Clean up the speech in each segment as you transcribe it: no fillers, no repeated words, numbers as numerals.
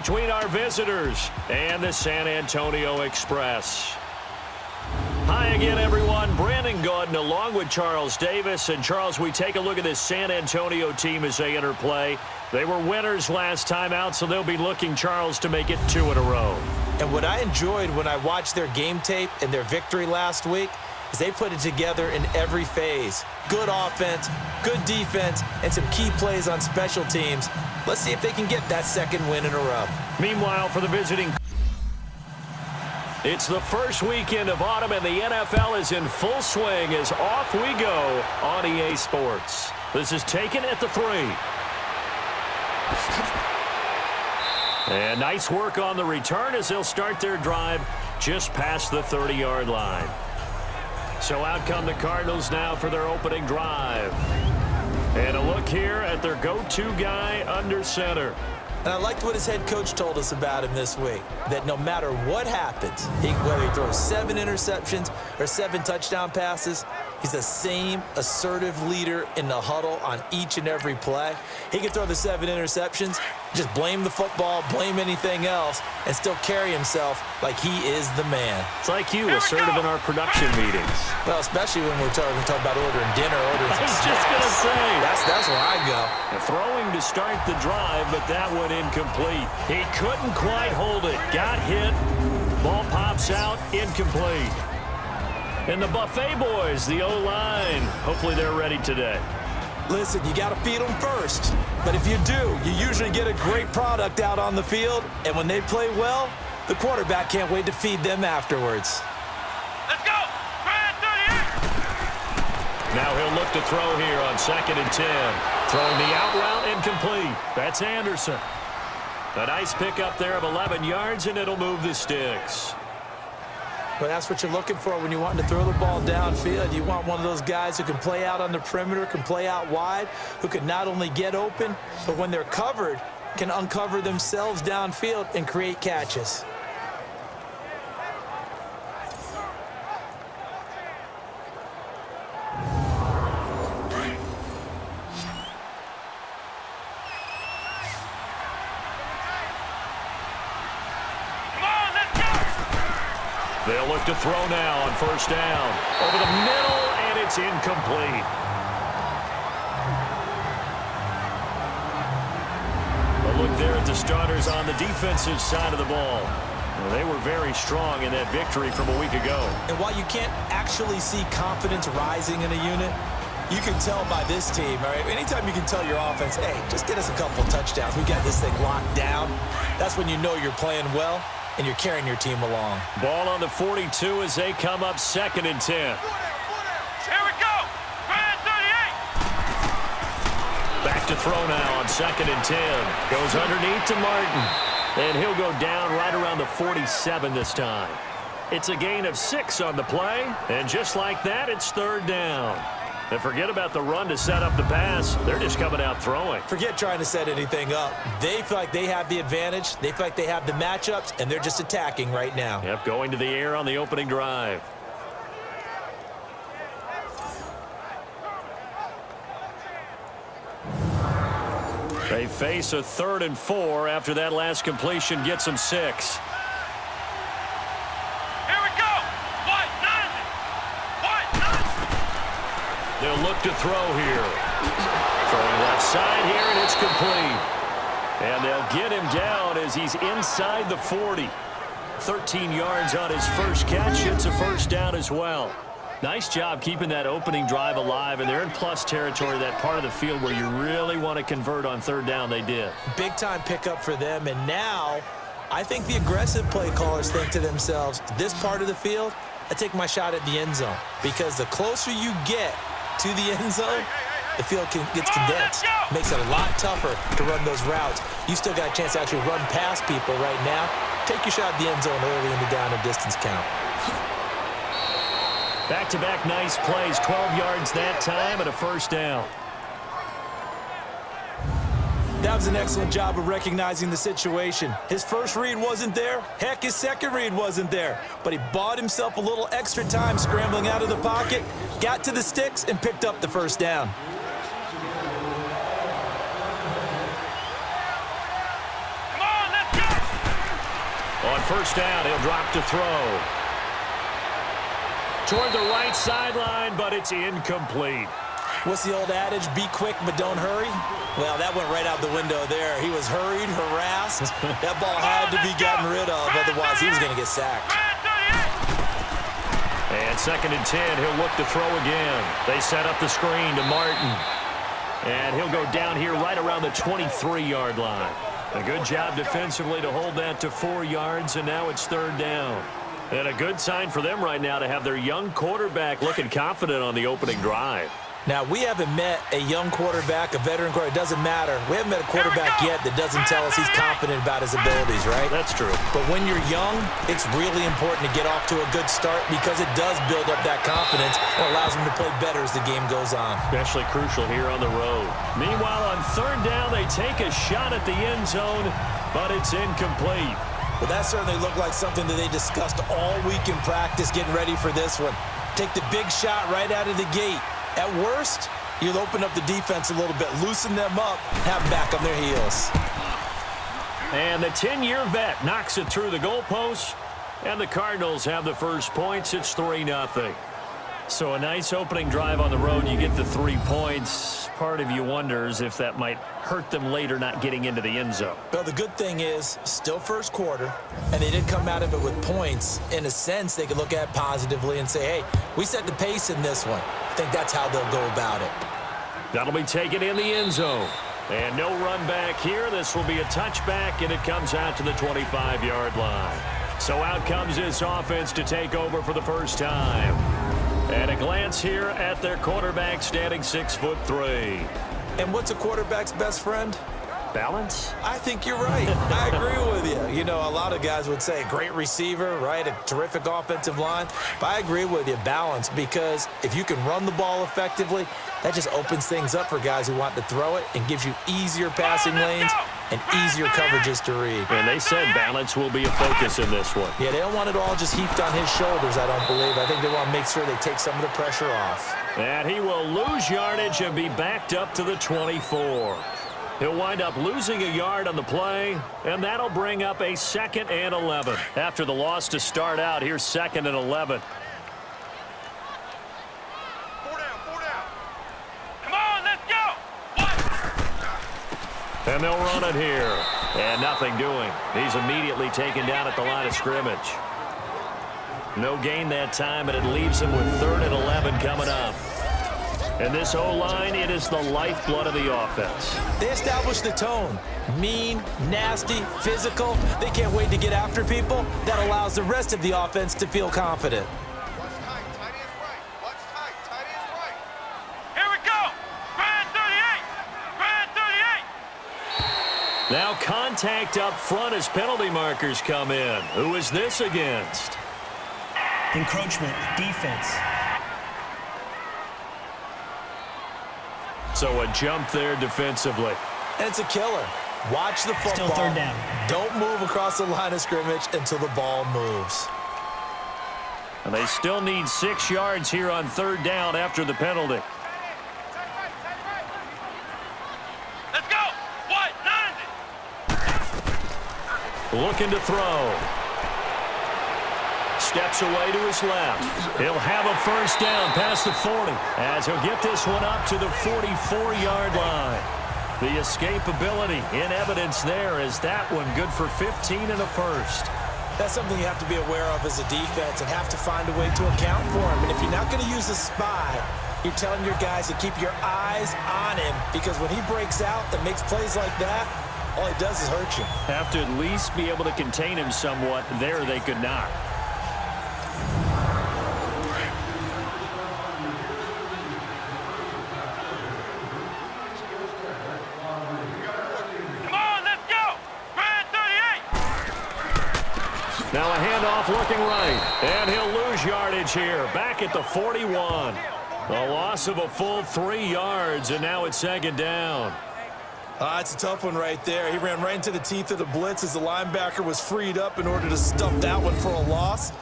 between our visitors and the San Antonio Express. Hi again, everyone. Brandon Gaudin along with Charles Davis. And, Charles, we take a look at this San Antonio team as they enter play. They were winners last time out, so they'll be looking, Charles, to make it 2 in a row. And what I enjoyed when I watched their game tape and their victory last week is they put it together in every phase. Good offense, good defense, and some key plays on special teams. Let's see if they can get that 2nd win in a row. Meanwhile, for the visiting, it's the first weekend of autumn, and the NFL is in full swing as off we go on EA Sports. This is taken at the 3. And nice work on the return as they'll start their drive just past the 30-yard line. So out come the Cardinals now for their opening drive. And a look here at their go-to guy under center. And I liked what his head coach told us about him this week, that no matter what happens, whether he throws 7 interceptions or 7 touchdown passes, he's the same assertive leader in the huddle on each and every play. He can throw the 7 interceptions, just blame the football, blame anything else, and still carry himself like he is the man. It's like you, assertive in our production meetings. Well, especially when we're talking about ordering dinner, ordering I was just going to say. That's where I go. Throwing to start the drive, but that one incomplete. He couldn't quite hold it. Got hit. Ball pops out. Incomplete. And the Buffet boys, the O-line, hopefully they're ready today. Listen, you got to feed them first. But if you do, you usually get a great product out on the field. And when they play well, the quarterback can't wait to feed them afterwards. Let's go! Now he'll look to throw here on 2nd and 10. Throwing the out route, incomplete. That's Anderson. A nice pickup there of 11 yards, and it'll move the sticks. Well, that's what you're looking for when you want to throw the ball downfield. You want one of those guys who can play out on the perimeter, can play out wide, who can not only get open, but when they're covered, can uncover themselves downfield and create catches. They'll look to throw now on 1st down. Over the middle, and it's incomplete. A look there at the starters on the defensive side of the ball. Well, they were very strong in that victory from a week ago. And while you can't actually see confidence rising in a unit, you can tell by this team, all right? Anytime you can tell your offense, hey, just get us a couple of touchdowns. We got this thing locked down. That's when you know you're playing well and you're carrying your team along. Ball on the 42 as they come up 2nd and 10. Here we go! 38! Back to throw now on 2nd and 10. Goes underneath to Martin. And he'll go down right around the 47 this time. It's a gain of 6 on the play. And just like that, it's 3rd down. And forget about the run to set up the pass. They're just coming out throwing. Forget trying to set anything up. They feel like they have the advantage. They feel like they have the matchups, and they're just attacking right now. Yep, going to the air on the opening drive. They face a 3rd and 4 after that last completion gets them 6. They'll look to throw here. Throwing left side here, and it's complete. And they'll get him down as he's inside the 40. 13 yards on his first catch. It's a 1st down as well. Nice job keeping that opening drive alive, and they're in plus territory, that part of the field where you really want to convert on 3rd down. They did. Big-time pickup for them, and now I think the aggressive play callers think to themselves, this part of the field, I take my shot at the end zone, because the closer you get to the end zone, the field gets condensed. Makes it a lot tougher to run those routes. You still got a chance to actually run past people right now. Take your shot at the end zone early in the down and distance count. Back-to-back nice plays, 12 yards that time and a 1st down. That was an excellent job of recognizing the situation. His first read wasn't there. Heck, his second read wasn't there. But he bought himself a little extra time scrambling out of the pocket, got to the sticks, and picked up the 1st down. Come on, let's go! first down. He'll drop to throw. Toward the right sideline, but it's incomplete. What's the old adage? Be quick, but don't hurry? Well, that went right out the window there. He was hurried, harassed. That ball had to be gotten rid of, otherwise he was going to get sacked. And 2nd and 10, he'll look to throw again. They set up the screen to Martin. And he'll go down here right around the 23-yard line. A good job defensively to hold that to 4 yards, and now it's 3rd down. And a good sign for them right now to have their young quarterback looking confident on the opening drive. Now, we haven't met a young quarterback, a veteran quarterback. It doesn't matter. We haven't met a quarterback yet that doesn't tell us he's confident about his abilities, right? That's true. But when you're young, it's really important to get off to a good start because it does build up that confidence and allows him to play better as the game goes on. Especially crucial here on the road. Meanwhile, on 3rd down, they take a shot at the end zone, but it's incomplete. Well, that certainly looked like something that they discussed all week in practice, getting ready for this one. Take the big shot right out of the gate. At worst, you'll open up the defense a little bit, loosen them up, have them back on their heels. And the 10-year vet knocks it through the goalpost, and the Cardinals have the first points. It's 3-0. So a nice opening drive on the road. You get the 3 points. Part of you wonders if that might hurt them later not getting into the end zone. Well, the good thing is, still first quarter, and they did come out of it with points. In a sense, they could look at it positively and say, hey, we set the pace in this one. I think that's how they'll go about it. That'll be taken in the end zone. And no run back here. This will be a touchback, and it comes out to the 25-yard line. So out comes this offense to take over for the first time. And a glance here at their quarterback standing 6'3". And what's a quarterback's best friend? Balance? I think you're right. I agree with you. You know, a lot of guys would say great receiver, right? A terrific offensive line. But I agree with you, balance, because if you can run the ball effectively, that just opens things up for guys who want to throw it and gives you easier passing lanes and easier coverages to read. And they said balance will be a focus in this one. Yeah, they don't want it all just heaped on his shoulders, I don't believe. I think they want to make sure they take some of the pressure off. And he will lose yardage and be backed up to the 24. He'll wind up losing a yard on the play, and that'll bring up a 2nd and 11. After the loss to start out, here's 2nd and 11. 4 down, 4 down. Come on, let's go. What? And they'll run it here. And nothing doing. He's immediately taken down at the line of scrimmage. No gain that time, and it leaves him with 3rd and 11 coming up. And this O-line, it is the lifeblood of the offense. They established the tone. Mean, nasty, physical. They can't wait to get after people. That allows the rest of the offense to feel confident. Watch tight, tight end's right. Watch tight, tight end's right. Here we go. Grand 38. Grand 38. Now contact up front as penalty markers come in. Who is this against? Encroachment, defense. So a jump there defensively. And it's a killer. Watch the football. Still 3rd down. Don't move across the line of scrimmage until the ball moves. And they still need 6 yards here on 3rd down after the penalty. Let's go. What? 90. Looking to throw. Steps away to his left. He'll have a first down past the 40 as he'll get this one up to the 44-yard line. The escapability in evidence there is that one good for 15 and a first. That's something you have to be aware of as a defense and have to find a way to account for him. And if you're not going to use a spy, you're telling your guys to keep your eyes on him, because when he breaks out and makes plays like that, all he does is hurt you. Have to at least be able to contain him somewhat. There they could not. Now a handoff looking right, and he'll lose yardage here, back at the 41. A loss of a full 3 yards, and now it's 2nd down. It's a tough one right there. He ran right into the teeth of the blitz as the linebacker was freed up in order to stuff that one for a loss.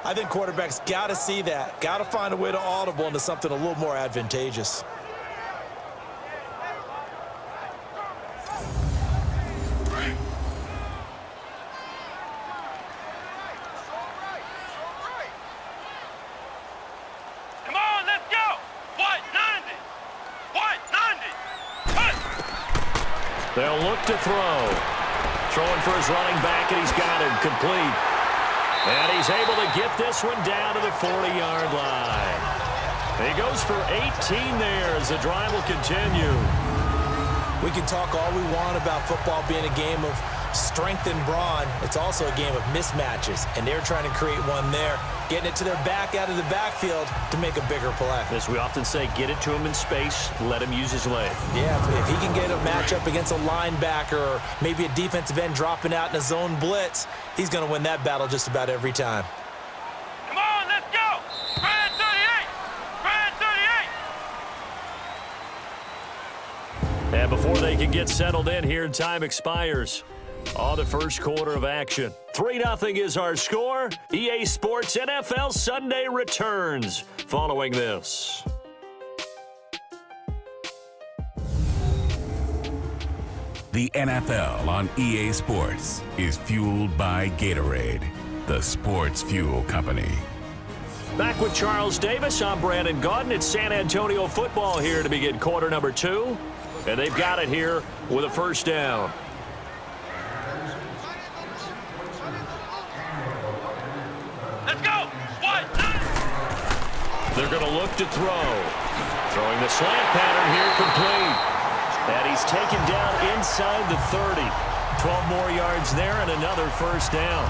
I think quarterbacks got to see that, got to find a way to audible into something a little more advantageous. They'll look to throw. Throwing for his running back, and he's got him complete. And he's able to get this one down to the 40-yard line. He goes for 18 there as the drive will continue. We can talk all we want about football being a game of strength and brawn. It's also a game of mismatches, and they're trying to create one there, getting it to their back out of the backfield to make a bigger play. As we often say, get it to him in space, let him use his leg. Yeah, if he can get a matchup against a linebacker or maybe a defensive end dropping out in a zone blitz, he's going to win that battle just about every time. Come on, let's go! Brad 38! Brad 38! And before they can get settled in here, time expires on the first quarter of action. 3-0 is our score. EA Sports NFL Sunday returns following this. The NFL on EA Sports is fueled by Gatorade, the sports fuel company. Back with Charles Davis, I'm Brandon Gaudin. It's San Antonio football here to begin quarter number 2. And they've got it here with a first down. Let's go! They're going to look to throw. Throwing the slant pattern here complete. And he's taken down inside the 30. 12 more yards there and another first down.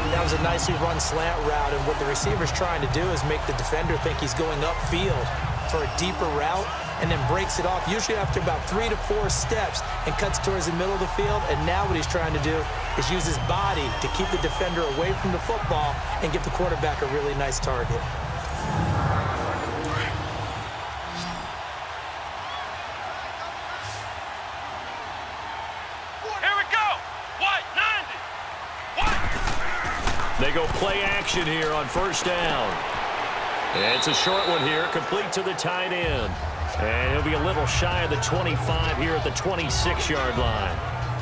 That was a nicely run slant route, and what the receiver's trying to do is make the defender think he's going upfield for a deeper route and then breaks it off, usually after about 3 to 4 steps, and cuts towards the middle of the field. And now what he's trying to do is use his body to keep the defender away from the football and give the quarterback a really nice target. They go play action here on first down. And it's a short one here, complete to the tight end. And he'll be a little shy of the 25 here at the 26-yard line.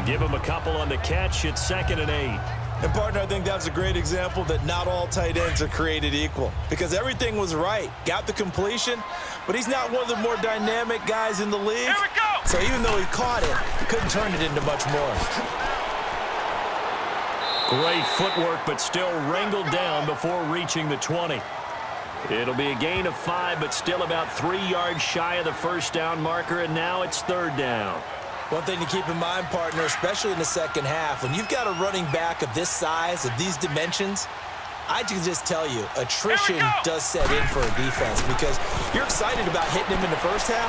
Give him a couple on the catch. It's 2nd and 8. And, partner, I think that's a great example that not all tight ends are created equal, because everything was right. Got the completion, but he's not one of the more dynamic guys in the league. Here we go! So even though he caught it, he couldn't turn it into much more. Great footwork, but still wrangled down before reaching the 20. It'll be a gain of 5, but still about 3 yards shy of the first down marker, and now it's 3rd down. One thing to keep in mind, partner, especially in the second half, when you've got a running back of this size, of these dimensions, I can just tell you, attrition does set in for a defense, because you're excited about hitting him in the first half,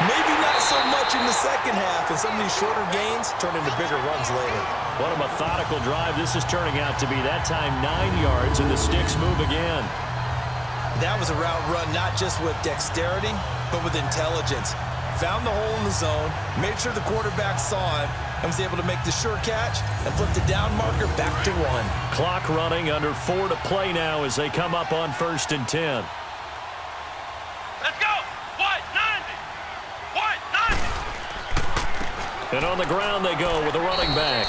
maybe not so much in the second half, and some of these shorter gains turn into bigger runs later. What a methodical drive this is turning out to be. That time 9 yards, and the sticks move again. That was a route run not just with dexterity, but with intelligence. Found the hole in the zone, made sure the quarterback saw him, and was able to make the sure catch and flip the down marker back to 1. Clock running, under 4 to play now as they come up on 1st and 10. Let's go! White 90! And on the ground they go with a running back.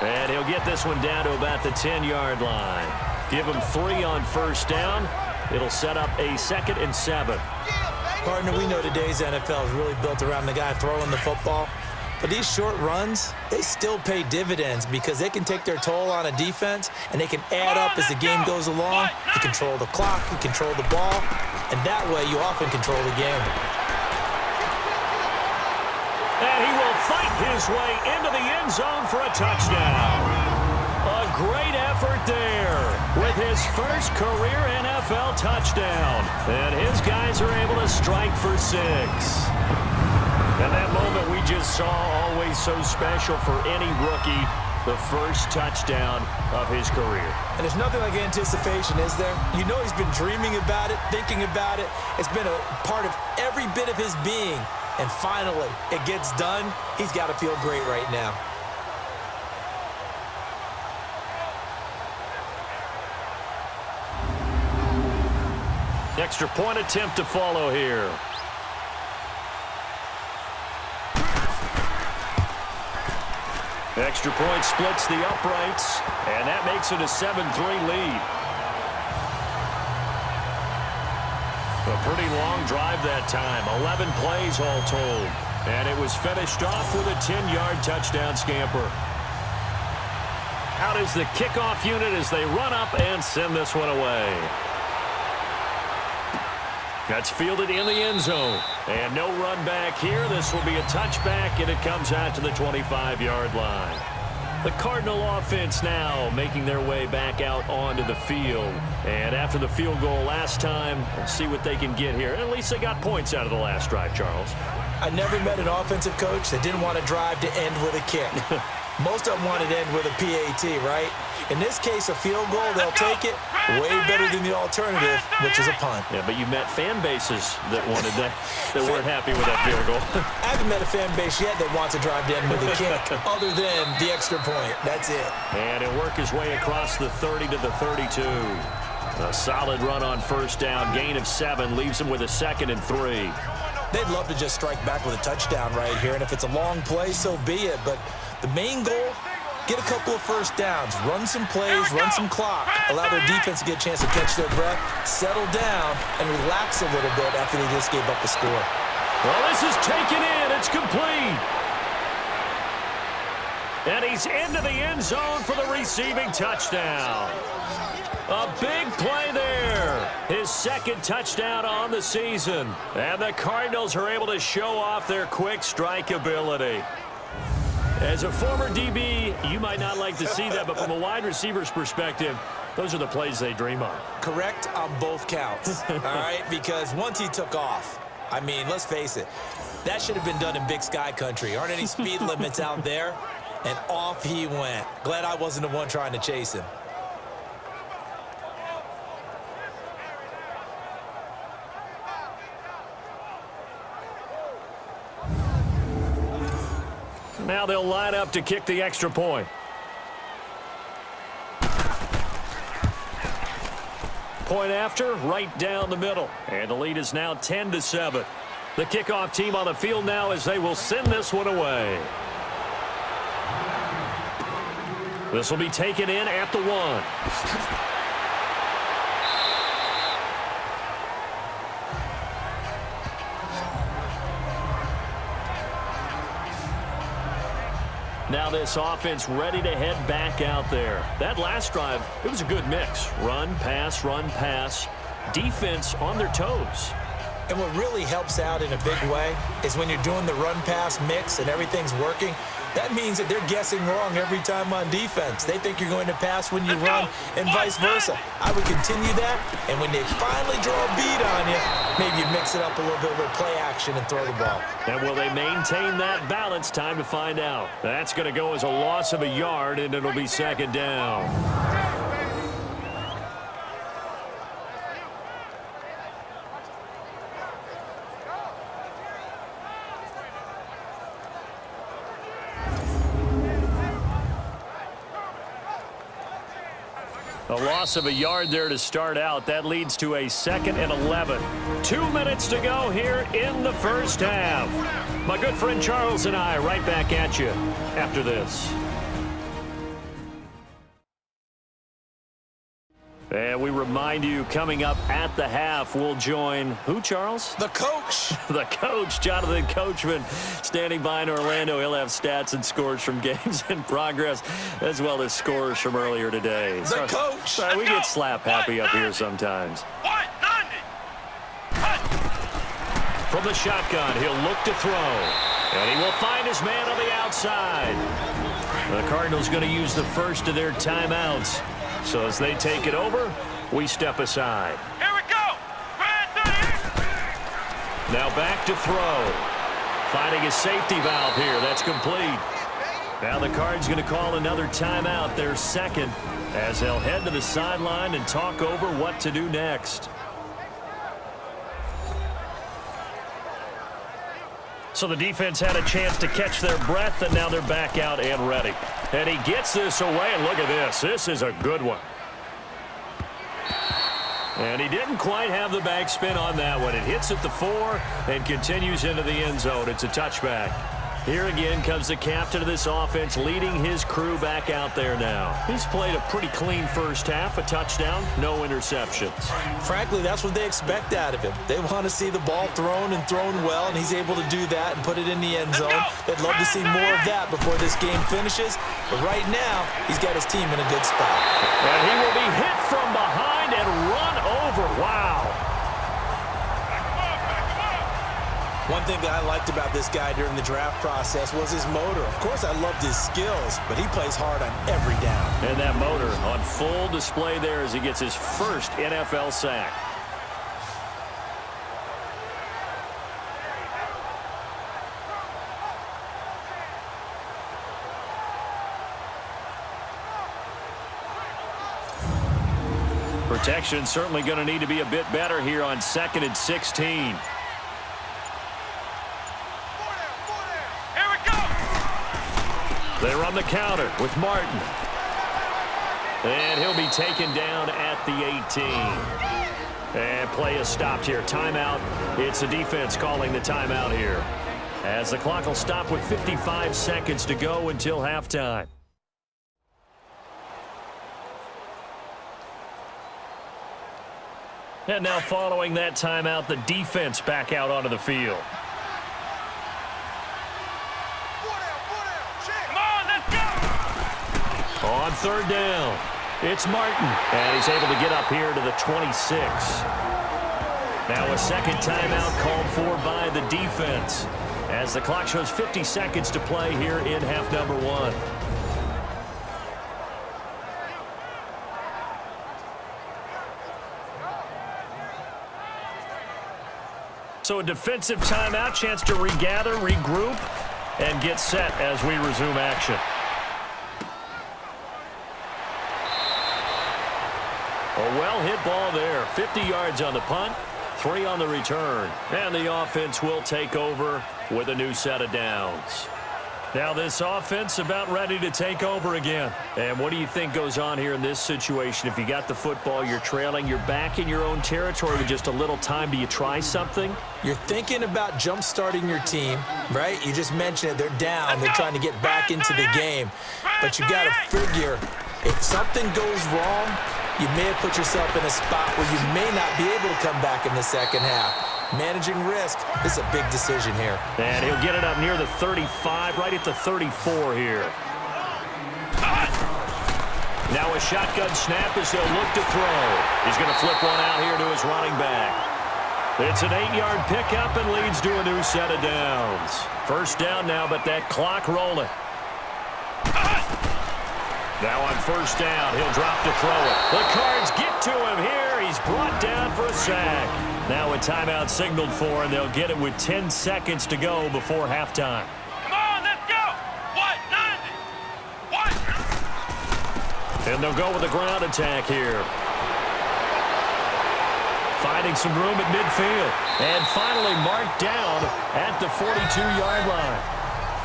And he'll get this one down to about the 10-yard line. Give him 3 on first down. It'll set up a 2nd and 7. Partner, we know today's NFL is really built around the guy throwing the football. But these short runs, they still pay dividends because they can take their toll on a defense, and they can add up as the game goes along. You control the clock, you control the ball, and that way you often control the game. And he will fight his way into the end zone for a touchdown. A great effort there with his first career NFL touchdown. And his guys are able to strike for 6. And that moment we just saw, always so special for any rookie, the first touchdown of his career. And there's nothing like anticipation, is there? You know he's been dreaming about it, thinking about it. It's been a part of every bit of his being. And finally, it gets done. He's got to feel great right now. Extra point attempt to follow here. Extra point splits the uprights, and that makes it a 7-3 lead. A pretty long drive that time. 11 plays all told. And it was finished off with a 10-yard touchdown scamper. Out is the kickoff unit as they run up and send this one away. That's fielded in the end zone. And no run back here. This will be a touchback, and it comes out to the 25-yard line. The Cardinal offense now making their way back out onto the field. And after the field goal last time, let's see what they can get here. At least they got points out of the last drive, Charles. I never met an offensive coach that didn't want to drive to end with a kick. Most of them wanted to end with a PAT, right? In this case, a field goal, they'll take it. Way better than the alternative, which is a punt. Yeah, but you met fan bases that wanted that weren't happy with that field goal. I haven't met a fan base yet that wants to drive to end with a kick, other than the extra point. That's it. And he'll work his way across the 30 to the 32. A solid run on first down. Gain of 7 leaves him with a 2nd and 3. They'd love to just strike back with a touchdown right here, and if it's a long play, so be it. But the main goal, get a couple of first downs, run some plays, run some clock, allow their defense to get a chance to catch their breath, settle down, and relax a little bit after they just gave up a score. Well, this is taken in. It's complete. And he's into the end zone for the receiving touchdown. A big play there. His 2nd touchdown on the season. And the Cardinals are able to show off their quick strike ability. As a former DB, you might not like to see that, but from a wide receiver's perspective, those are the plays they dream of. Correct on both counts, all right? Because once he took off, I mean, let's face it, that should have been done in Big Sky country. Aren't any speed limits out there? And off he went. Glad I wasn't the one trying to chase him. Now they'll line up to kick the extra point. Point after, right down the middle. And the lead is now 10-7. The kickoff team on the field now as they will send this one away. This will be taken in at the 1. Now this offense ready to head back out there. That last drive, it was a good mix. Run, pass, defense on their toes. And what really helps out in a big way is when you're doing the run-pass mix and everything's working, that means that they're guessing wrong every time on defense. They think you're going to pass when you run and vice versa. I would continue that, and when they finally draw a beat on you, maybe you mix it up a little bit with play action and throw the ball. And will they maintain that balance? Time to find out. That's going to go as a loss of a yard, and it'll be 2nd down. A loss of a yard there to start out. That leads to a 2nd and 11. 2 minutes to go here in the first half. My good friend Charles and I right back at you after this. And we remind you, coming up at the half, we'll join who, Charles? The coach. The coach, Jonathan Coachman, standing by in Orlando. He'll have stats and scores from games in progress, as well as scores from earlier today. The coach. Sorry, we get slap happy up here sometimes. From the shotgun, he'll look to throw. And he will find his man on the outside. The Cardinals going to use the first of their timeouts. So as they take it over, we step aside. Here we go. Now back to throw. Finding a safety valve here. That's complete. Now the Cards going to call another timeout, their 2nd, as they'll head to the sideline and talk over what to do next. So the defense had a chance to catch their breath, and now they're back out and ready. And he gets this away, and look at this. This is a good one. And he didn't quite have the backspin on that one. It hits at the 4 and continues into the end zone. It's a touchback. Here again comes the captain of this offense, leading his crew back out there now. He's played a pretty clean first half, a touchdown, no interceptions. Frankly, that's what they expect out of him. They want to see the ball thrown and thrown well, and he's able to do that and put it in the end zone. They'd love to see more of that before this game finishes, but right now, he's got his team in a good spot. And he will be hit from behind and run over. Wow. One thing that I liked about this guy during the draft process was his motor. Of course, I loved his skills, but he plays hard on every down. And that motor on full display there as he gets his first NFL sack. Protection certainly going to need to be a bit better here on 2nd and 16. They run the counter with Martin. And he'll be taken down at the 18. And play is stopped here. Timeout. It's the defense calling the timeout here, as the clock will stop with 55 seconds to go until halftime. And now following that timeout, the defense back out onto the field. On 3rd down, it's Martin, and he's able to get up here to the 26. Now a second timeout called for by the defense, as the clock shows 50 seconds to play here in half number 1. So a defensive timeout, chance to regather, regroup, and get set as we resume action. A well-hit ball there. 50 yards on the punt, 3 on the return. And the offense will take over with a new set of downs. Now this offense about ready to take over again. And what do you think goes on here in this situation? If you got the football, you're trailing, you're back in your own territory with just a little time. Do you try something? You're thinking about jump-starting your team, right? You just mentioned it. They're down. They're trying to get back into the game. But you got to figure, if something goes wrong, you may have put yourself in a spot where you may not be able to come back in the second half. Managing risk, this is a big decision here. And he'll get it up near the 35, right at the 34 here. Now a shotgun snap as they'll look to throw. He's going to flip one out here to his running back. It's an 8-yard pickup and leads to a new set of downs. First down now, but that clock rolling. Now on first down, he'll drop to throw it. The Cards get to him here. He's brought down for a sack. Now a timeout signaled for, and they'll get it with 10 seconds to go before halftime. Come on, let's go. 190. And they'll go with a ground attack here. Finding some room at midfield. And finally marked down at the 42-yard line.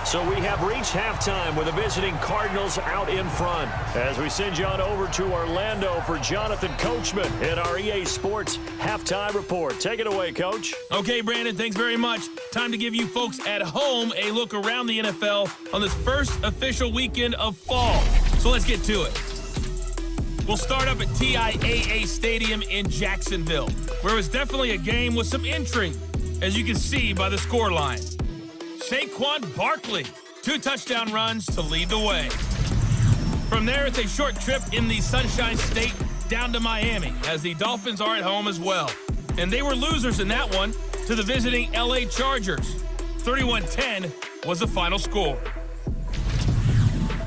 So we have reached halftime with the visiting Cardinals out in front. As we send you on over to Orlando for Jonathan Coachman in our EA Sports Halftime Report. Take it away, Coach. Okay, Brandon, thanks very much. Time to give you folks at home a look around the NFL on this first official weekend of fall. So let's get to it. We'll start up at TIAA Stadium in Jacksonville, where it was definitely a game with some intrigue, as you can see by the scoreline. Saquon Barkley, 2 touchdown runs to lead the way. From there, it's a short trip in the Sunshine State down to Miami, as the Dolphins are at home as well. And they were losers in that one to the visiting LA Chargers. 31-10 was the final score.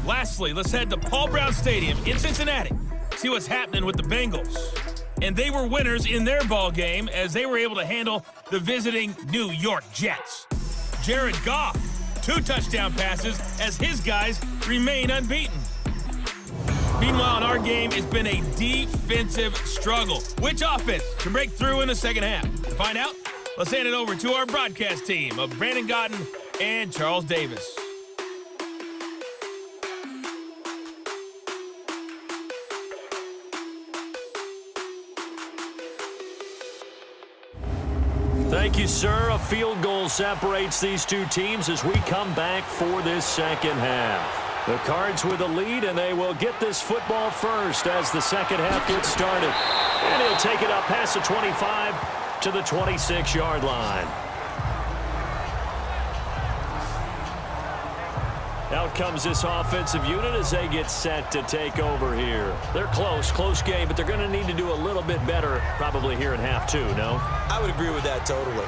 Lastly, let's head to Paul Brown Stadium in Cincinnati, see what's happening with the Bengals. And they were winners in their ball game as they were able to handle the visiting New York Jets. Jared Goff, 2 touchdown passes as his guys remain unbeaten. Meanwhile, in our game, it's been a defensive struggle. Which offense can break through in the second half? To find out, let's hand it over to our broadcast team of Brandon Godden and Charles Davis. Thank you, sir. A field goal separates these two teams as we come back for this second half. The Cards with a lead, and they will get this football first as the second half gets started. And he'll take it up past the 25 to the 26-yard line. Out comes this offensive unit as they get set to take over here. They're close game, but they're going to need to do a little bit better probably here in half two, no? I would agree with that totally.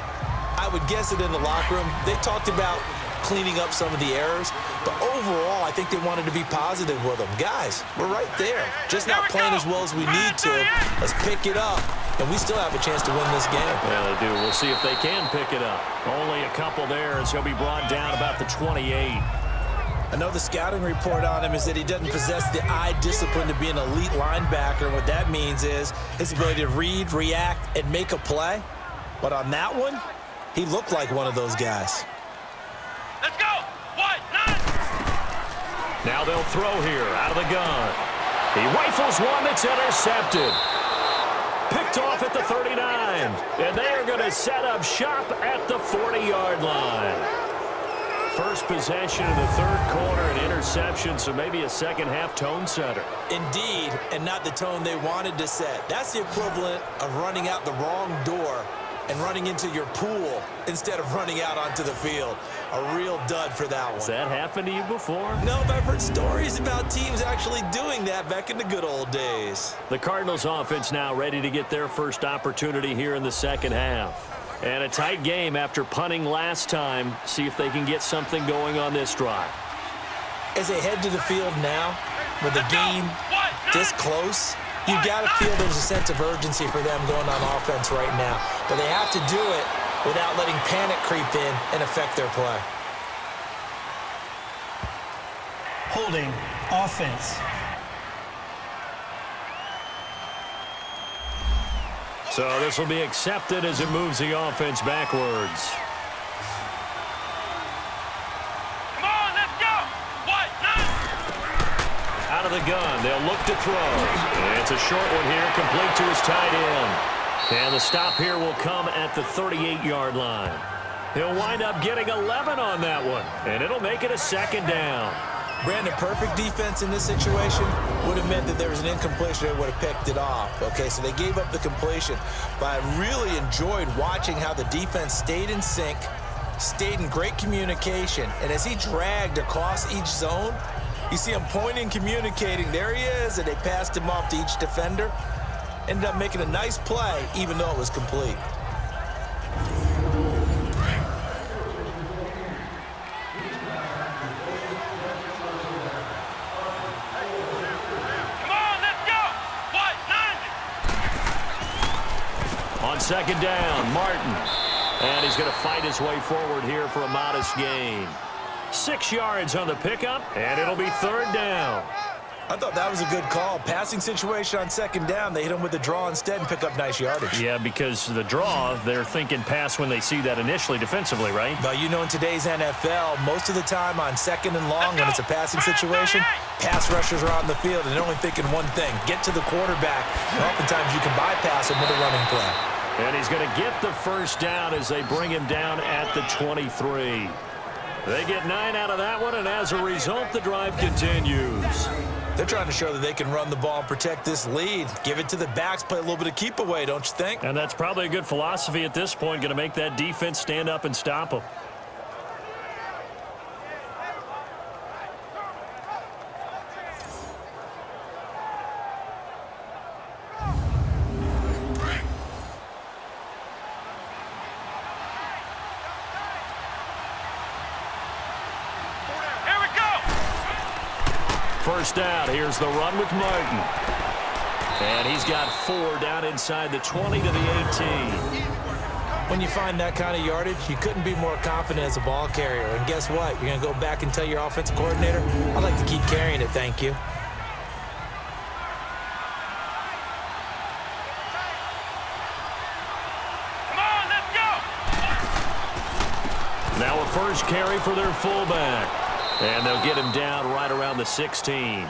I would guess it in the locker room. They talked about cleaning up some of the errors, but overall, I think they wanted to be positive with them. Guys, we're right there. Just not playing as well as we need to. Let's pick it up, and we still have a chance to win this game. Yeah, they do. We'll see if they can pick it up. Only a couple there as he'll be brought down about the 28. I know the scouting report on him is that he doesn't possess the eye discipline to be an elite linebacker. What that means is his ability to read, react, and make a play. But on that one, he looked like one of those guys. Let's go! 1-9! Now they'll throw here out of the gun. He rifles one that's intercepted. Picked off at the 39. And they are going to set up shop at the 40-yard line. First possession of the third quarter, an interception, so maybe a second-half tone setter. Indeed, and not the tone they wanted to set. That's the equivalent of running out the wrong door and running into your pool instead of running out onto the field. A real dud for that one. Has that happened to you before? No, but I've heard stories about teams actually doing that back in the good old days. The Cardinals offense now ready to get their first opportunity here in the second half. And a tight game after punting last time. See if they can get something going on this drive. As they head to the field now, with the game this close, you got to feel there's a sense of urgency for them going on offense right now. But they have to do it without letting panic creep in and affect their play. Holding offense. So this will be accepted as it moves the offense backwards. Come on, let's go! 1-9! Out of the gun, they'll look to throw. And it's a short one here, complete to his tight end. And the stop here will come at the 38-yard line. He'll wind up getting 11 on that one, and it'll make it a second down. Brandon, perfect defense in this situation would have meant that there was an incompletion. They would have picked it off. Okay, so they gave up the completion. But I really enjoyed watching how the defense stayed in sync, stayed in great communication. And as he dragged across each zone, you see him pointing, communicating. There he is, and they passed him off to each defender. Ended up making a nice play, even though it was complete. Second down, Martin. And he's going to fight his way forward here for a modest gain. 6 yards on the pickup, and it'll be third down. I thought that was a good call. Passing situation on second down. They hit him with the draw instead and pick up nice yardage. Yeah, because the draw, they're thinking pass when they see that initially defensively, right? But you know, in today's NFL, most of the time on second and long, when it's a passing situation, pass rushers are on the field, and they're only thinking one thing, get to the quarterback. And oftentimes you can bypass him with a running play. And he's going to get the first down as they bring him down at the 23. They get 9 out of that one, and as a result, the drive continues. They're trying to show that they can run the ball and protect this lead. Give it to the backs, play a little bit of keep away, don't you think? And that's probably a good philosophy at this point, going to make that defense stand up and stop them. First down, here's the run with Martin. And he's got 4 down inside the 20 to the 18. When you find that kind of yardage, you couldn't be more confident as a ball carrier. And guess what? You're going to go back and tell your offensive coordinator, I'd like to keep carrying it, thank you. Come on, let's go! Now a first carry for their fullback. And they'll get him down right around the 16.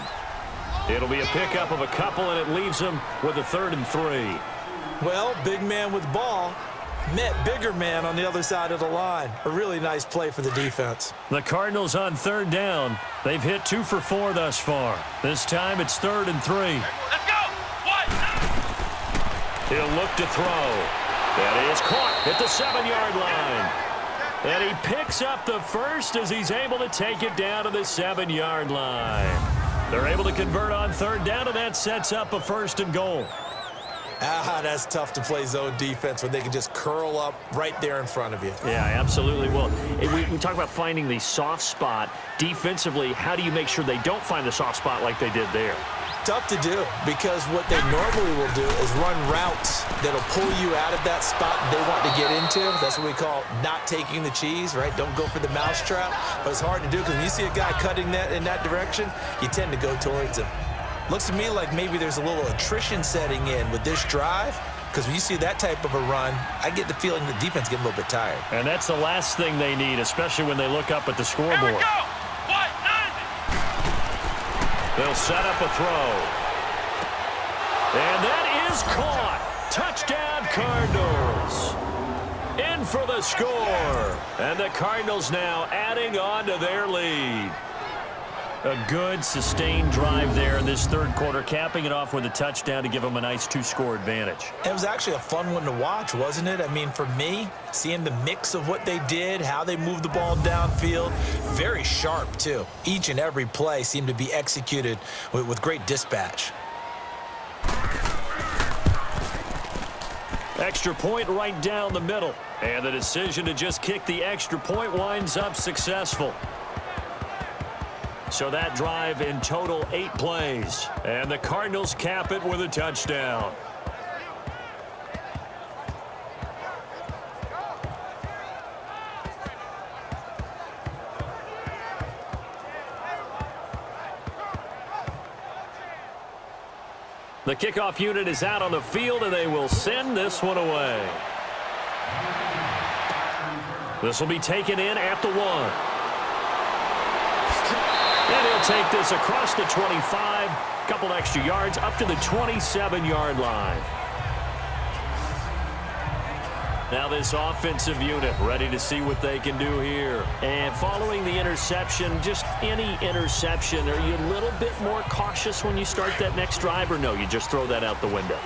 It'll be a pickup of a couple, and it leaves them with a 3rd and 3. Well, big man with ball. Met bigger man on the other side of the line. A really nice play for the defense. The Cardinals on third down. They've hit 2 for 4 thus far. This time it's 3rd and 3. Let's go. What? He'll look to throw. That is caught at the 7-yard line. And he picks up the first as he's able to take it down to the 7-yard line. They're able to convert on third down, and that sets up a 1st and goal. That's tough to play zone defense when they can just curl up right there in front of you. Yeah, absolutely. Well, we talk about finding the soft spot. Defensively, how do you make sure they don't find the soft spot like they did there? Tough to do, because what they normally will do is run routes that'll pull you out of that spot they want to get into. That's what we call not taking the cheese, right? Don't go for the mousetrap. But it's hard to do because when you see a guy cutting that in that direction, you tend to go towards him. Looks to me like maybe there's a little attrition setting in with this drive, because when you see that type of a run, I get the feeling the defense getting a little bit tired. And that's the last thing they need, especially when they look up at the scoreboard. Here we go. What? They'll set up a throw. And that is caught. Touchdown, Cardinals. In for the score. And the Cardinals now adding on to their lead. A good, sustained drive there in this third quarter, capping it off with a touchdown to give them a nice 2-score advantage. It was actually a fun one to watch, wasn't it? I mean, for me, seeing the mix of what they did, how they moved the ball downfield, very sharp, too. Each and every play seemed to be executed with great dispatch. Extra point right down the middle. And the decision to just kick the extra point winds up successful. So that drive in total 8 plays. And the Cardinals cap it with a touchdown. The kickoff unit is out on the field, and they will send this one away. This will be taken in at the 1. And he'll take this across the 25, a couple extra yards, up to the 27-yard line. Now this offensive unit ready to see what they can do here. And following the interception, just any interception, are you a little bit more cautious when you start that next drive, or no, you just throw that out the window?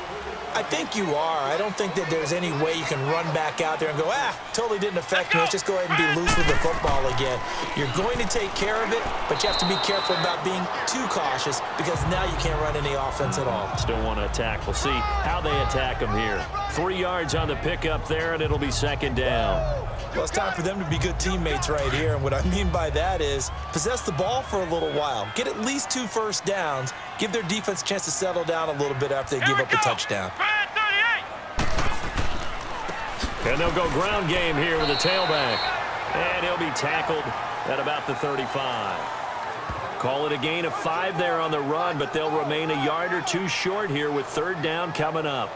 I think you are. I don't think that there's any way you can run back out there and go, totally didn't affect me. Let's just go ahead and be loose with the football again. You're going to take care of it, but you have to be careful about being too cautious, because now you can't run any offense at all. Still want to attack. We'll see how they attack them here. 3 yards on the pickup there, and it'll be 2nd down. Well, it's time for them to be good teammates right here, and what I mean by that is possess the ball for a little while. Get at least 2 first downs. Give their defense a chance to settle down a little bit after they give up the touchdown. And they'll go ground game here with the tailback. And he'll be tackled at about the 35. Call it a gain of 5 there on the run, but they'll remain a yard or 2 short here with 3rd down coming up.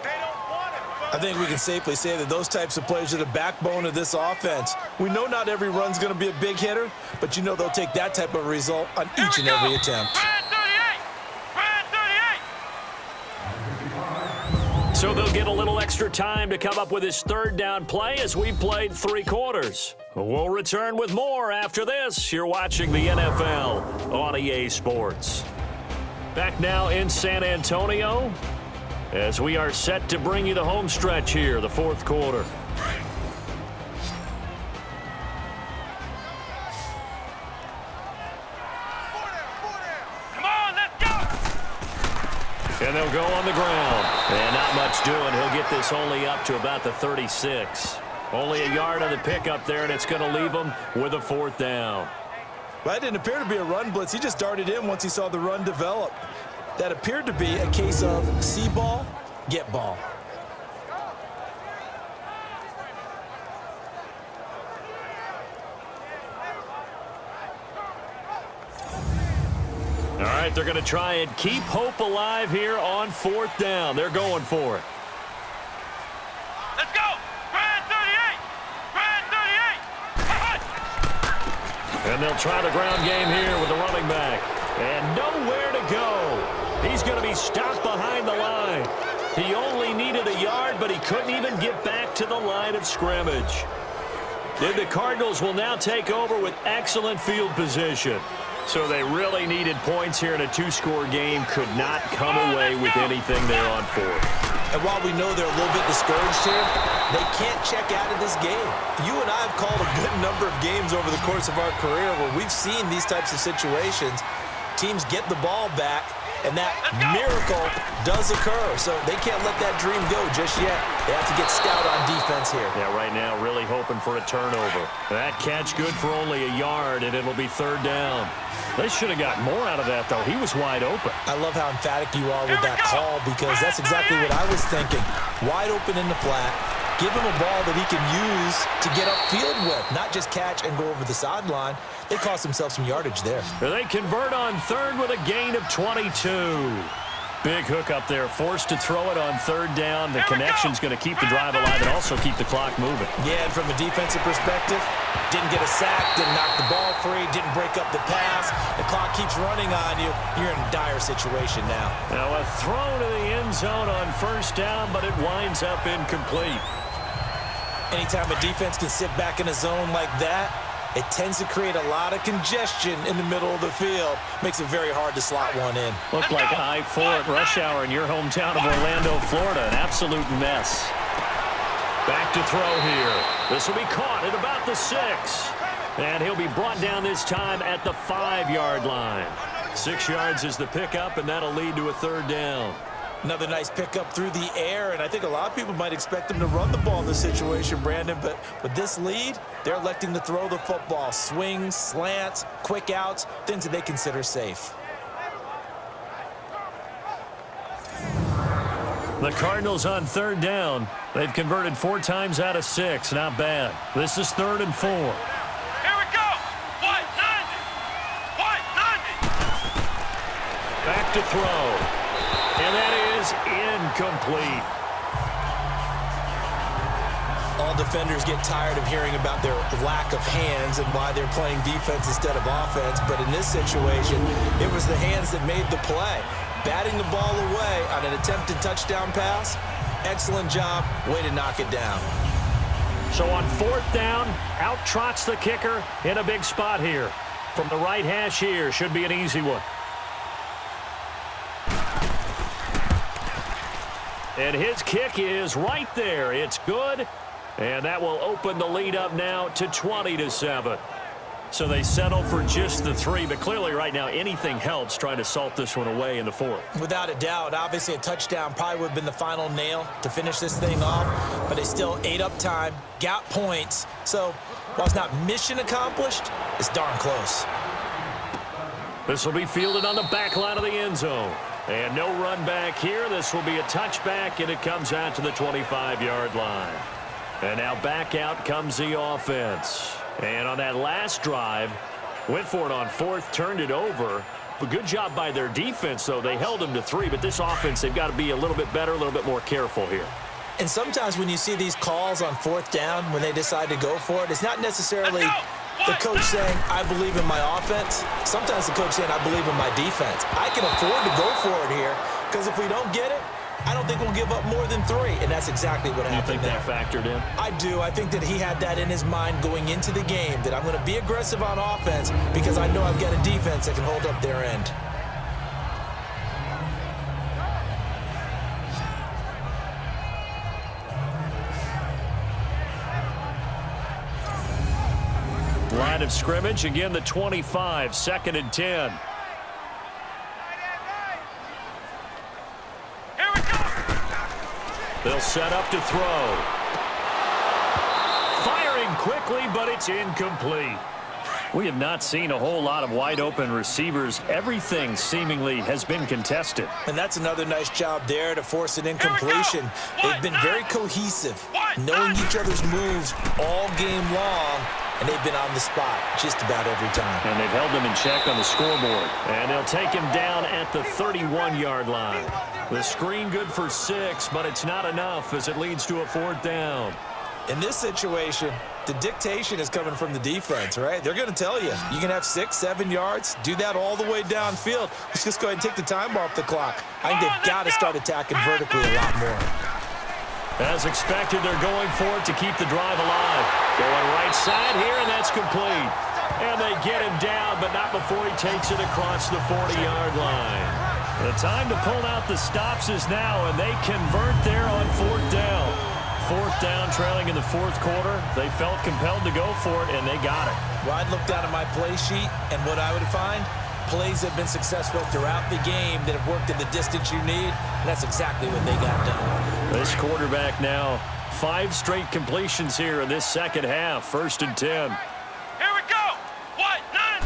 I think we can safely say that those types of plays are the backbone of this offense. We know not every run's going to be a big hitter, but you know they'll take that type of result on each and every attempt. So they'll get a little extra time to come up with his 3rd down play as we've played 3 quarters. We'll return with more after this. You're watching the NFL on EA Sports. Back now in San Antonio as we are set to bring you the home stretch here, the 4th quarter. And they'll go on the ground. And not much doing. He'll get this only up to about the 36. Only a yard on the pickup there, and it's going to leave him with a 4th down. Well, that didn't appear to be a run blitz. He just darted in once he saw the run develop. That appeared to be a case of see ball, get ball. All right, they're going to try and keep hope alive here on 4th down. They're going for it. Let's go! Brand 38! Brand 38! And they'll try the ground game here with the running back. And nowhere to go. He's going to be stopped behind the line. He only needed a yard, but he couldn't even get back to the line of scrimmage. And the Cardinals will now take over with excellent field position. So they really needed points here in a two-score game. Could not come away with anything there on fourth. And while we know they're a little bit discouraged here, they can't check out of this game. You and I have called a good number of games over the course of our career where we've seen these types of situations. Teams get the ball back, and that miracle does occur. So they can't let that dream go just yet. They have to get stout on defense here. Yeah, right now really hoping for a turnover. That catch good for only a yard, and it'll be third down. They should have gotten more out of that, though. He was wide open. I love how emphatic you are with that call, because that's exactly what I was thinking. Wide open in the flat. Give him a ball that he can use to get upfield with, not just catch and go over the sideline. They cost themselves some yardage there. They convert on third with a gain of 22. Big hook up there, forced to throw it on third down. The connection's going to keep the drive alive and also keep the clock moving. Yeah, and from a defensive perspective, didn't get a sack, didn't knock the ball free, didn't break up the pass. The clock keeps running on you. You're in a dire situation now. Now a throw to the end zone on first down, but it winds up incomplete. Anytime a defense can sit back in a zone like that, it tends to create a lot of congestion in the middle of the field. Makes it very hard to slot one in. Looked like I-4 at rush hour in your hometown of Orlando, Florida. An absolute mess. Back to throw here. This will be caught at about the 6. And he'll be brought down this time at the 5-yard line. 6 yards is the pickup, and that'll lead to a third down. Another nice pickup through the air, and I think a lot of people might expect him to run the ball in this situation, Brandon, but with this lead, they're electing to throw the football. Swings, slants, quick outs, things that they consider safe. The Cardinals on third down. They've converted 4 times out of 6. Not bad. This is 3rd and 4. Here we go. 190. 190. Back to throw. And that is incomplete. All defenders get tired of hearing about their lack of hands and why they're playing defense instead of offense. But in this situation, it was the hands that made the play. Batting the ball away on an attempted touchdown pass. Excellent job. Way to knock it down. So on 4th down, out trots the kicker in a big spot here. From the right hash here, should be an easy one. And his kick is right there. It's good. And that will open the lead up now to 20-7. So they settle for just the 3. But clearly right now anything helps trying to salt this one away in the 4th. Without a doubt. Obviously a touchdown probably would have been the final nail to finish this thing off. But they still ate up time, got points. So while it's not mission accomplished, it's darn close. This will be fielded on the back line of the end zone. And no run back here. This will be a touchback, and it comes out to the 25-yard line. And now back out comes the offense. And on that last drive, went for it on 4th, turned it over. But good job by their defense, though. They held them to 3, but this offense, they've got to be a little bit better, a little bit more careful here. And sometimes when you see these calls on 4th down, when they decide to go for it, it's not necessarily the coach saying, I believe in my offense. Sometimes the coach saying, I believe in my defense. I can afford to go for it here, because if we don't get it, I don't think we'll give up more than 3. And that's exactly what happened there. You think that factored in? I do. I think that he had that in his mind going into the game, that I'm going to be aggressive on offense because I know I've got a defense that can hold up their end. Line of scrimmage, again the 25, 2nd and 10. Here we go. They'll set up to throw. Firing quickly, but it's incomplete. We have not seen a whole lot of wide open receivers. Everything seemingly has been contested. And that's another nice job there to force an incompletion. They've been very cohesive, knowing each other's moves all game long, and they've been on the spot just about every time. And they've held them in check on the scoreboard. And they'll take him down at the 31-yard line. The screen good for 6, but it's not enough as it leads to a 4th down. In this situation, the dictation is coming from the defense, right? They're going to tell you, you can have 6, 7 yards, do that all the way downfield. Let's just go ahead and take the time off the clock. I think they've got to start attacking vertically a lot more. As expected, they're going for it to keep the drive alive. Going right side here, and that's complete. And they get him down, but not before he takes it across the 40-yard line. The time to pull out the stops is now, and they convert there on 4th down. 4th down, trailing in the 4th quarter. They felt compelled to go for it, and they got it. Well, I'd look down at my play sheet, and what I would find, plays have been successful throughout the game that have worked at the distance you need, and that's exactly what they got done. This quarterback now, 5 straight completions here in this second half. 1st and 10. Here we go. What? None.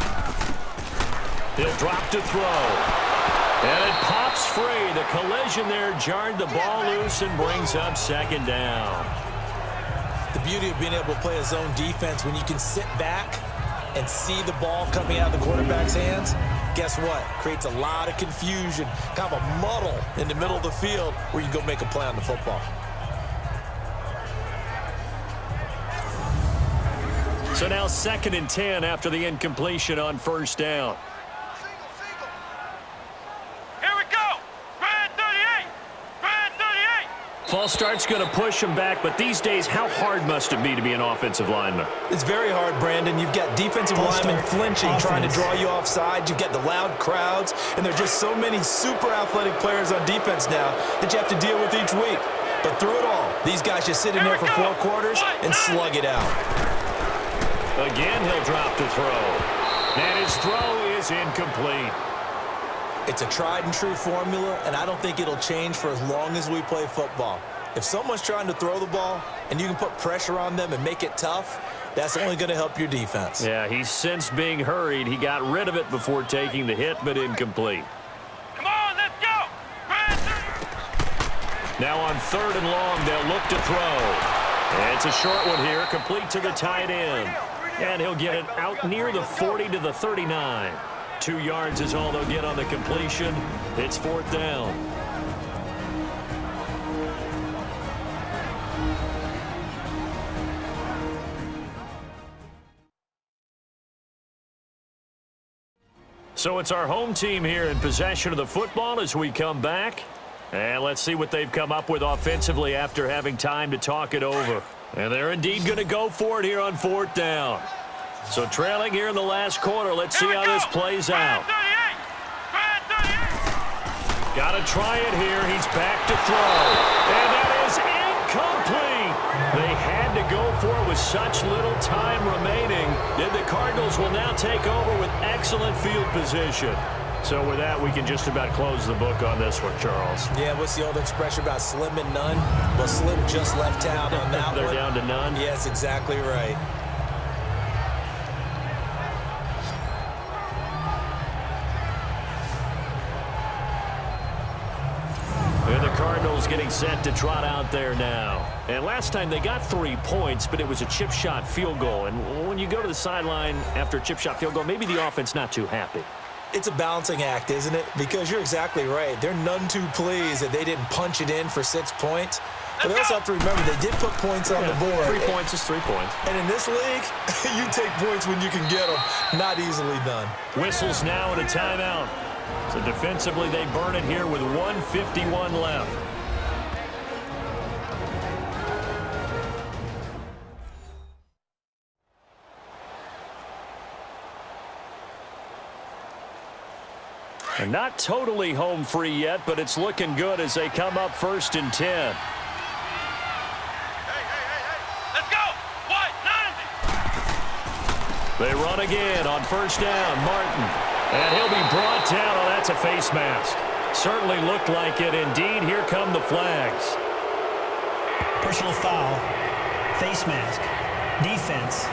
He'll drop to throw. And it pops free. The collision there jarred the ball loose and brings up 2nd down. The beauty of being able to play a zone defense when you can sit back and see the ball coming out of the quarterback's hands, guess what? Creates a lot of confusion, kind of a muddle in the middle of the field where you go make a play on the football. So now 2nd and 10 after the incompletion on 1st down. False start's going to push him back, but these days, how hard must it be to be an offensive lineman? It's very hard, Brandon. You've got defensive linemen flinching, trying to draw you offside. You've got the loud crowds, and there are just so many super athletic players on defense now that you have to deal with each week. But through it all, these guys just sit in there for 4 quarters and slug it out. Again, he'll drop to throw. And his throw is incomplete. It's a tried-and-true formula, and I don't think it'll change for as long as we play football. If someone's trying to throw the ball and you can put pressure on them and make it tough, that's only going to help your defense. Yeah, he's since being hurried. He got rid of it before taking the hit, but incomplete. Come on, let's go. Now on 3rd and long, they'll look to throw. And it's a short one here, complete to the tight end. And he'll get it out near the 40 to the 39. 2 yards is all they'll get on the completion. It's 4th down. So it's our home team here in possession of the football as we come back. And let's see what they've come up with offensively after having time to talk it over. And they're indeed going to go for it here on 4th down. So trailing here in the last quarter, let's see how this plays out. Got to try it here. He's back to throw. And that is incomplete. They had to go for it with such little time remaining. Then the Cardinals will now take over with excellent field position. So with that, we can just about close the book on this one, Charles. Yeah, what's the old expression about slim and none? Well, Slim just left town on that They're one. down to none? Yes, exactly right. And the Cardinals getting set to trot out there now. And last time they got 3 points, but it was a chip shot field goal. And when you go to the sideline after a chip shot field goal, maybe the offense not too happy. It's a balancing act, isn't it? Because you're exactly right. They're none too pleased that they didn't punch it in for 6 points. But they also have to remember they did put points on the board. 3 points is 3 points. And in this league, you take points when you can get them. Not easily done. Whistles now and a timeout. So defensively, they burn it here with 1:51 left. And not totally home free yet, but it's looking good as they come up 1st and 10. Let's go. What? 90. They run again on 1st down. Martin. And he'll be brought down. Oh, that's a face mask. Certainly looked like it. Indeed, here come the flags. Personal foul, face mask, defense.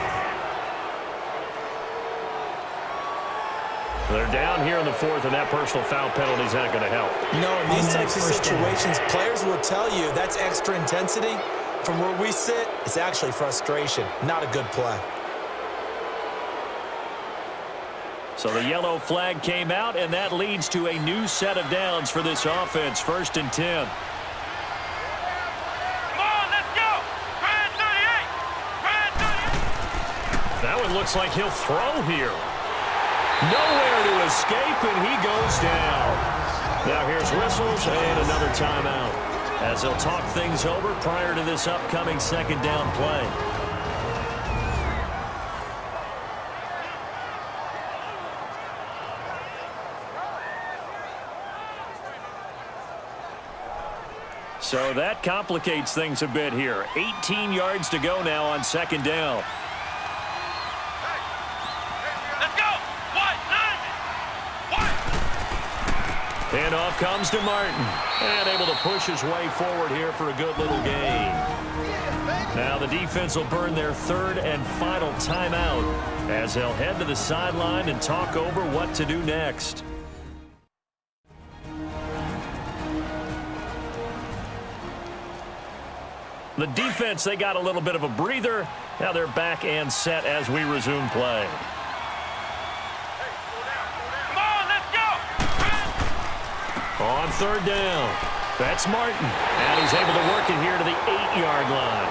They're down here in the 4th, and that personal foul penalty is not going to help. No, in these types of situations, players will tell you that's extra intensity. From where we sit, it's actually frustration. Not a good play. So the yellow flag came out, and that leads to a new set of downs for this offense. 1st and 10. Come on, let's go. 38. That one looks like he'll throw here. Nowhere to escape, and he goes down. Now here's whistles and another timeout. as he'll talk things over prior to this upcoming second down play. So that complicates things a bit here. 18 yards to go now on second down. Let's go. And off comes to Martin. And able to push his way forward here for a good little gain. Now the defense will burn their third and final timeout as they'll head to the sideline and talk over what to do next. The defense, they got a little bit of a breather. Now they're back and set as we resume play. Come on, let's go. On third down, that's Martin. And he's able to work it here to the 8-yard line.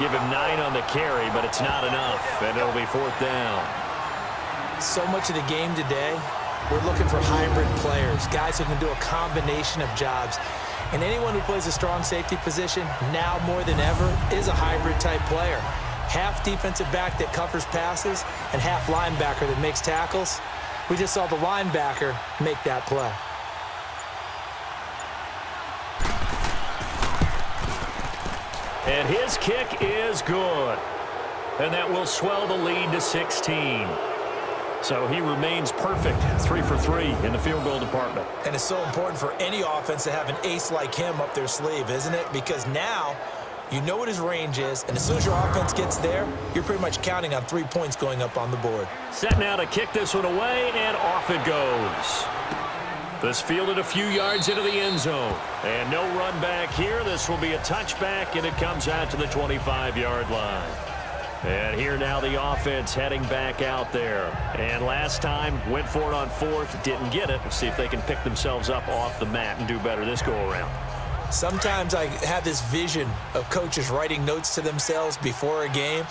Give him 9 on the carry, but it's not enough, and it'll be fourth down. So much of the game today, we're looking for hybrid players, guys who can do a combination of jobs. And anyone who plays a strong safety position, now more than ever, is a hybrid-type player. Half defensive back that covers passes and half linebacker that makes tackles. We just saw the linebacker make that play. And his kick is good. And that will swell the lead to 16. So he remains perfect, 3 for 3 in the field goal department. And it's so important for any offense to have an ace like him up their sleeve, isn't it? Because now you know what his range is, and as soon as your offense gets there, you're pretty much counting on 3 points going up on the board. Set now to kick this one away, and off it goes. This fielded a few yards into the end zone. And no run back here. This will be a touchback, and it comes out to the 25-yard line. And here now the offense heading back out there. And last time went for it on fourth, didn't get it. Let's see if they can pick themselves up off the mat and do better this go-around. Sometimes I have this vision of coaches writing notes to themselves before a game.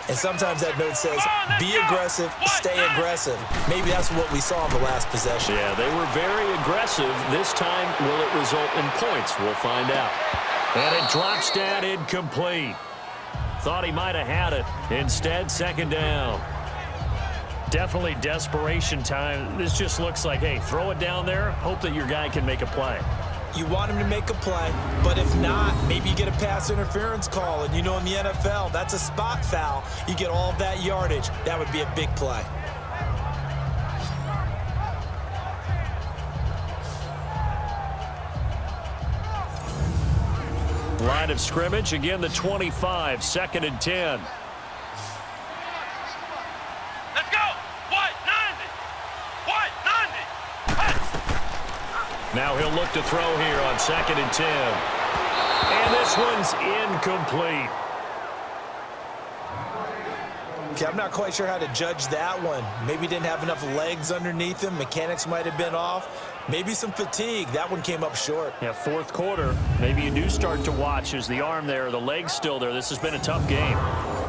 And sometimes that note says, be aggressive, stay aggressive. Maybe that's what we saw in the last possession. Yeah, they were very aggressive. This time, will it result in points? We'll find out. And it drops down incomplete. Thought he might have had it. Instead, second down. Definitely desperation time. This just looks like, hey, throw it down there, hope that your guy can make a play. You want him to make a play, but if not, maybe you get a pass interference call, and you know in the NFL, that's a spot foul. You get all that yardage. That would be a big play. Line of scrimmage, again the 25, 2nd and 10. Let's go. What? 90. What? 90. Now he'll look to throw here on 2nd and 10. And this one's incomplete. Okay, I'm not quite sure how to judge that one. Maybe didn't have enough legs underneath him. Mechanics might have been off. Maybe some fatigue. That one came up short. Yeah, fourth quarter. Maybe you do start to watch. Is the arm there, the leg's still there. This has been a tough game.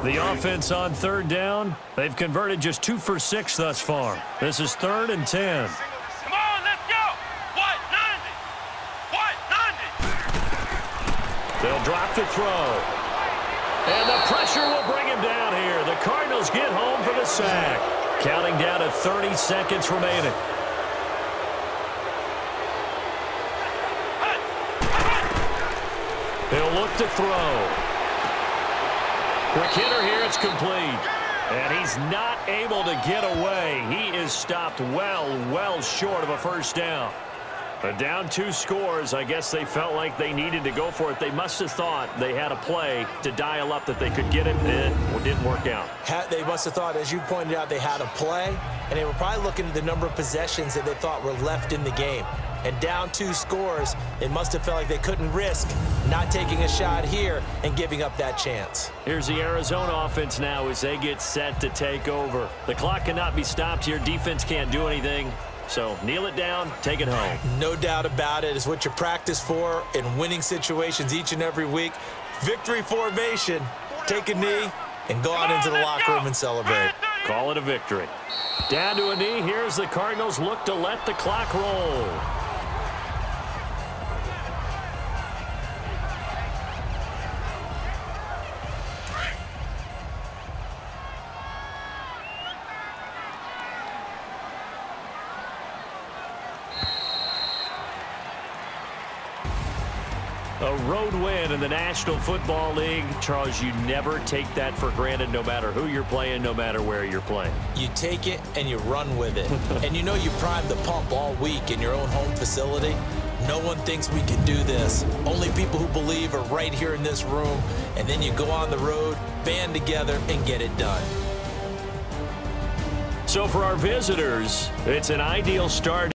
The offense on third down. They've converted just 2 for 6 thus far. This is 3rd and 10. Come on, let's go. What? 90. What? 90. They'll drop to throw. And the pressure will bring him down here. The Cardinals get home for the sack. Counting down to 30 seconds remaining. He'll look to throw. Quick hitter here, it's complete. And he's not able to get away. He is stopped well short of a first down. But down 2 scores, I guess they felt like they needed to go for it. They must have thought they had a play to dial up that they could get it, and it didn't work out. They must have thought, as you pointed out, they had a play, and they were probably looking at the number of possessions that they thought were left in the game. And down 2 scores, it must have felt like they couldn't risk not taking a shot here and giving up that chance. Here's the Arizona offense now as they get set to take over. The clock cannot be stopped here. Defense can't do anything. So kneel it down, take it home. No doubt about it. It's what you practice for in winning situations each and every week. Victory formation. Take a knee and go out into the locker room and celebrate. Call it a victory. Down to a knee. Here's the Cardinals look to let the clock roll. A road win in the National Football League. Charles, you never take that for granted, no matter who you're playing, no matter where you're playing. You take it and you run with it. And you know you primed the pump all week in your own home facility. No one thinks we can do this. Only people who believe are right here in this room. And then you go on the road, band together, and get it done. So for our visitors, it's an ideal start.